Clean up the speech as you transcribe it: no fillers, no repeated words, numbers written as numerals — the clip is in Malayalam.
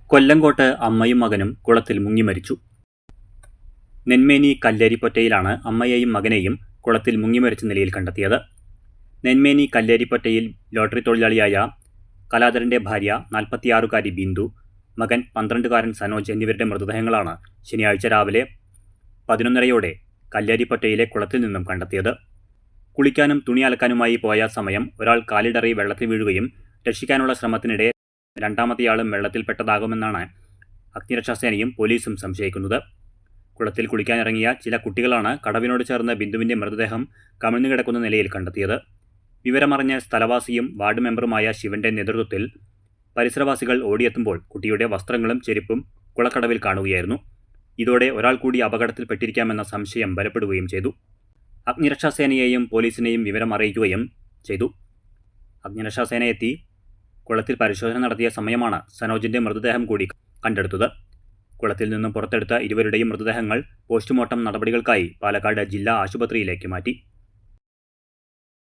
കൊല്ലങ്കോട്ട് അമ്മയും മകനും കുളത്തിൽ മുങ്ങി മരിച്ചു. നെന്മേനി കല്ലേരിപ്പൊറ്റയിലാണ് അമ്മയെയും മകനെയും കുളത്തിൽ മുങ്ങി മരിച്ച നിലയിൽ കണ്ടെത്തിയത്. നെന്മേനി കല്ലേരിപ്പൊറ്റയിൽ ലോട്ടറി തൊഴിലാളിയായ കലാധരന്റെ ഭാര്യ 46-കാരി ബിന്ദു, മകൻ 12-കാരൻ സനോജ് എന്നിവരുടെ മൃതദേഹങ്ങളാണ് ശനിയാഴ്ച രാവിലെ 11:30 കല്ലേരിപ്പൊറ്റയിലെ കുളത്തിൽ നിന്നും കണ്ടെത്തിയത്. കുളിക്കാനും തുണി അലക്കാനുമായി പോയ സമയം ഒരാൾ കാലിടറി വെള്ളത്തിൽ വീഴുകയും രക്ഷിക്കാനുള്ള ശ്രമത്തിനിടെ രണ്ടാമത്തെയാളും വെള്ളത്തിൽപ്പെട്ടതാകുമെന്നാണ് അഗ്നിരക്ഷാസേനയും പോലീസും സംശയിക്കുന്നത്. കുളത്തിൽ കുളിക്കാനിറങ്ങിയ ചില കുട്ടികളാണ് കടവിനോട് ചേർന്ന് ബിന്ദുവിന്റെ മൃതദേഹം കമിഴ്ന്നുകിടക്കുന്ന നിലയിൽ കണ്ടെത്തിയത്. വിവരമറിഞ്ഞ സ്ഥലവാസിയും വാർഡ് മെമ്പറുമായ ശിവന്റെ നേതൃത്വത്തിൽ പരിസരവാസികൾ ഓടിയെത്തുമ്പോൾ കുട്ടിയുടെ വസ്ത്രങ്ങളും ചെരുപ്പും കുളക്കടവിൽ കാണുകയായിരുന്നു. ഇതോടെ ഒരാൾ കൂടി അപകടത്തിൽപ്പെട്ടിരിക്കാമെന്ന സംശയം ബലപ്പെടുകയും ചെയ്തു. അഗ്നിരക്ഷാസേനയെയും പോലീസിനെയും വിവരം അറിയിക്കുകയും ചെയ്തു. അഗ്നിരക്ഷാസേന എത്തി കുളത്തിൽ പരിശോധന നടത്തിയ സമയമാണ് സനോജിന്റെ മൃതദേഹം കൂടി കണ്ടെടുത്തത്. കുളത്തിൽ നിന്നും പുറത്തെടുത്ത ഇരുവരുടെയും മൃതദേഹങ്ങൾ പോസ്റ്റ്മോർട്ടം നടപടികൾക്കായി പാലക്കാട് ജില്ലാ ആശുപത്രിയിലേക്ക് മാറ്റി.